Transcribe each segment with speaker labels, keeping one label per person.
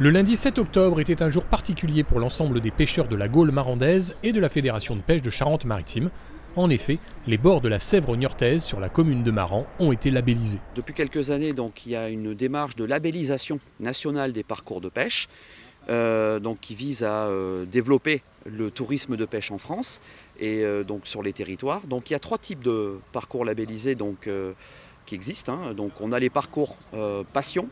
Speaker 1: Le lundi 7 octobre était un jour particulier pour l'ensemble des pêcheurs de la Gaule marandaise et de la Fédération de pêche de Charente-Maritime. En effet, les bords de la Sèvre niortaise sur la commune de Maran ont été labellisés.
Speaker 2: Depuis quelques années, donc, il y a une démarche de labellisation nationale des parcours de pêche qui vise à développer le tourisme de pêche en France et donc sur les territoires. Donc, il y a 3 types de parcours labellisés qui existent. Donc, on a les parcours passion.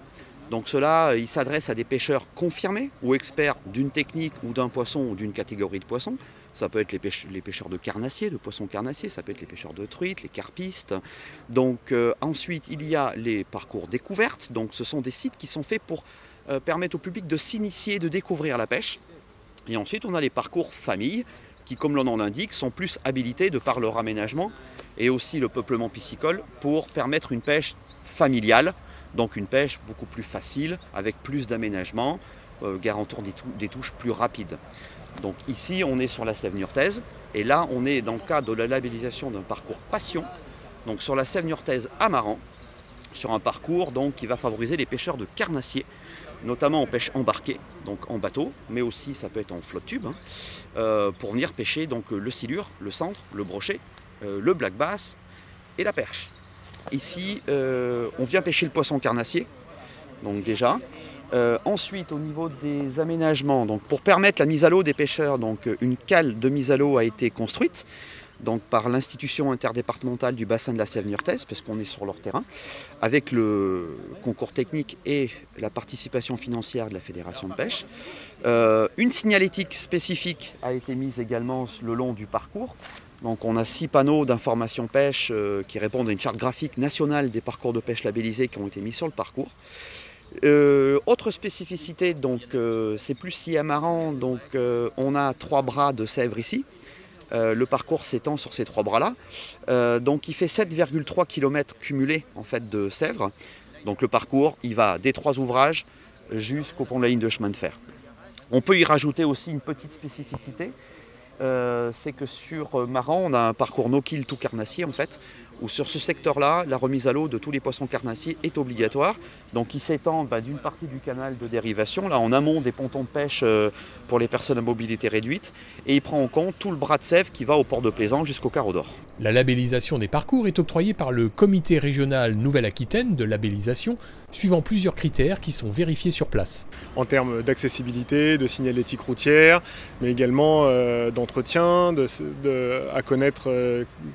Speaker 2: Donc cela, il s'adresse à des pêcheurs confirmés ou experts d'une technique ou d'un poisson ou d'une catégorie de poissons. Ça peut être les pêcheurs de carnassiers, de poissons carnassiers, ça peut être les pêcheurs de truites, les carpistes. Donc ensuite, il y a les parcours découvertes. Donc ce sont des sites qui sont faits pour permettre au public de s'initier, de découvrir la pêche. Et ensuite, on a les parcours famille qui, comme le nom l'indique, sont plus habilités de par leur aménagement et aussi le peuplement piscicole pour permettre une pêche familiale. Donc une pêche beaucoup plus facile, avec plus d'aménagement, garantissant des touches plus rapides. Donc ici, on est sur la Sèvre niortaise, et là, on est dans le cadre de la labellisation d'un parcours passion, donc sur la Sèvre niortaise à Maran, sur un parcours qui va favoriser les pêcheurs de carnassiers, notamment en pêche embarquée, donc en bateau, mais aussi ça peut être en flotte tube, pour venir pêcher le silure, le cendre, le brochet, le black bass et la perche. Ici, on vient pêcher le poisson carnassier, donc déjà. Ensuite, au niveau des aménagements, donc pour permettre la mise à l'eau des pêcheurs, donc une cale de mise à l'eau a été construite par l'institution interdépartementale du bassin de la Sèvre niortaise, parce qu'on est sur leur terrain, avec le concours technique et la participation financière de la Fédération de pêche. Une signalétique spécifique a été mise également le long du parcours. Donc on a 6 panneaux d'information pêche qui répondent à une charte graphique nationale des parcours de pêche labellisés qui ont été mis sur le parcours. Autre spécificité, c'est plus lié à Maran, on a 3 bras de Sèvre ici. Le parcours s'étend sur ces 3 bras-là. Il fait 7,3 km cumulés en fait, de Sèvre. Donc le parcours, il va des 3 ouvrages jusqu'au pont de la ligne de chemin de fer. On peut y rajouter aussi une petite spécificité. C'est que sur Maran, on a un parcours no-kill tout carnassier en fait, où sur ce secteur-là, la remise à l'eau de tous les poissons carnassiers est obligatoire. Donc il s'étend d'une partie du canal de dérivation, là en amont des pontons de pêche pour les personnes à mobilité réduite, et il prend en compte tout le bras de Sèvre qui va au port de Plaisance jusqu'au Carreau d'Or.
Speaker 1: La labellisation des parcours est octroyée par le Comité régional Nouvelle-Aquitaine de labellisation, suivant plusieurs critères qui sont vérifiés sur place.
Speaker 3: En termes d'accessibilité, de signalétique routière, mais également d'entretien, à connaître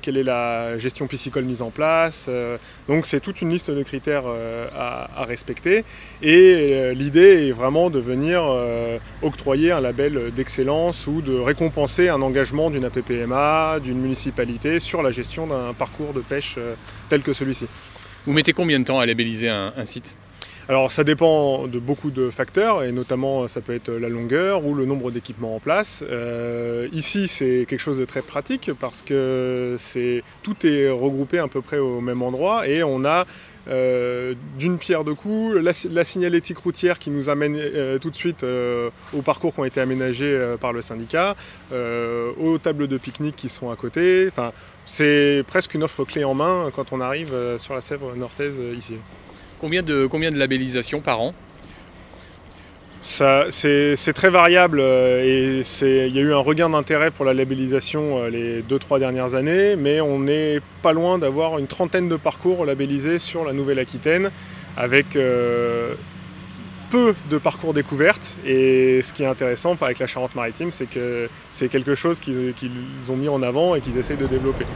Speaker 3: quelle est la gestion piscicole mise en place. Donc c'est toute une liste de critères à respecter. Et l'idée est vraiment de venir octroyer un label d'excellence ou de récompenser un engagement d'une APPMA, d'une municipalité sur la gestion d'un parcours de pêche tel que celui-ci.
Speaker 1: Vous mettez combien de temps à labelliser un site ?
Speaker 3: Alors ça dépend de beaucoup de facteurs et notamment ça peut être la longueur ou le nombre d'équipements en place. Ici c'est quelque chose de très pratique parce que tout est regroupé à peu près au même endroit et on a d'une pierre deux coups la signalétique routière qui nous amène tout de suite aux parcours qui ont été aménagés par le syndicat, aux tables de pique-nique qui sont à côté. Enfin, c'est presque une offre clé en main quand on arrive sur la Sèvre niortaise ici.
Speaker 1: Combien de labellisations par an ?
Speaker 3: C'est très variable et il y a eu un regain d'intérêt pour la labellisation les 2-3 dernières années, mais on n'est pas loin d'avoir une trentaine de parcours labellisés sur la Nouvelle-Aquitaine avec peu de parcours découvertes. Et ce qui est intéressant avec la Charente-Maritime, c'est que c'est quelque chose qu'ils ont mis en avant et qu'ils essayent de développer.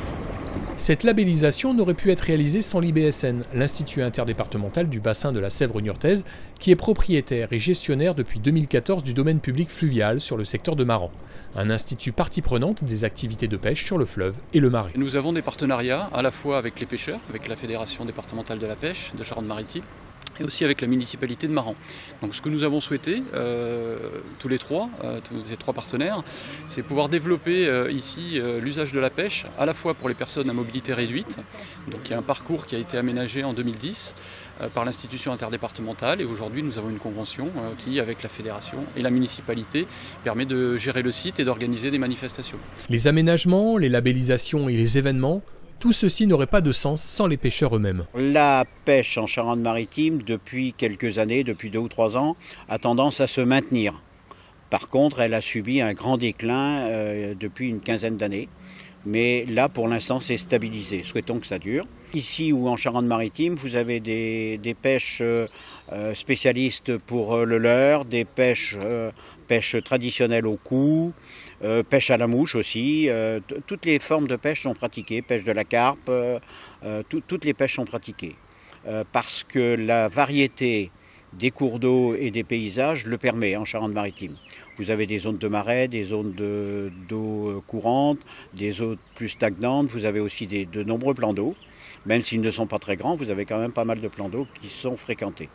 Speaker 1: Cette labellisation n'aurait pu être réalisée sans l'IBSN, l'Institut interdépartemental du bassin de la Sèvre niortaise, qui est propriétaire et gestionnaire depuis 2014 du domaine public fluvial sur le secteur de Maran. Un institut partie prenante des activités de pêche sur le fleuve et le marais.
Speaker 4: Nous avons des partenariats à la fois avec les pêcheurs, avec la Fédération départementale de la pêche de Charente-Maritime, et aussi avec la municipalité de Maran. Donc ce que nous avons souhaité, tous ces 3 partenaires, c'est pouvoir développer ici l'usage de la pêche, à la fois pour les personnes à mobilité réduite. Donc il y a un parcours qui a été aménagé en 2010 par l'institution interdépartementale et aujourd'hui nous avons une convention qui, avec la fédération et la municipalité, permet de gérer le site et d'organiser des manifestations.
Speaker 1: Les aménagements, les labellisations et les événements, Tout ceci n'aurait pas de sens sans les pêcheurs eux-mêmes.
Speaker 5: La pêche en Charente-Maritime, depuis quelques années, depuis 2 ou 3 ans, a tendance à se maintenir. Par contre, elle a subi un grand déclin depuis une quinzaine d'années. Mais là, pour l'instant, c'est stabilisé. Souhaitons que ça dure. Ici ou en Charente-Maritime, vous avez des pêches spécialistes pour le leurre, des pêches traditionnelles au cou, pêche à la mouche aussi. Toutes les formes de pêche sont pratiquées, pêche de la carpe, toutes les pêches sont pratiquées. Parce que la variété des cours d'eau et des paysages le permet en Charente-Maritime. Vous avez des zones de marais, des zones d'eau courante, des eaux plus stagnantes, vous avez aussi de nombreux plans d'eau. Même s'ils ne sont pas très grands, vous avez quand même pas mal de plans d'eau qui sont fréquentés.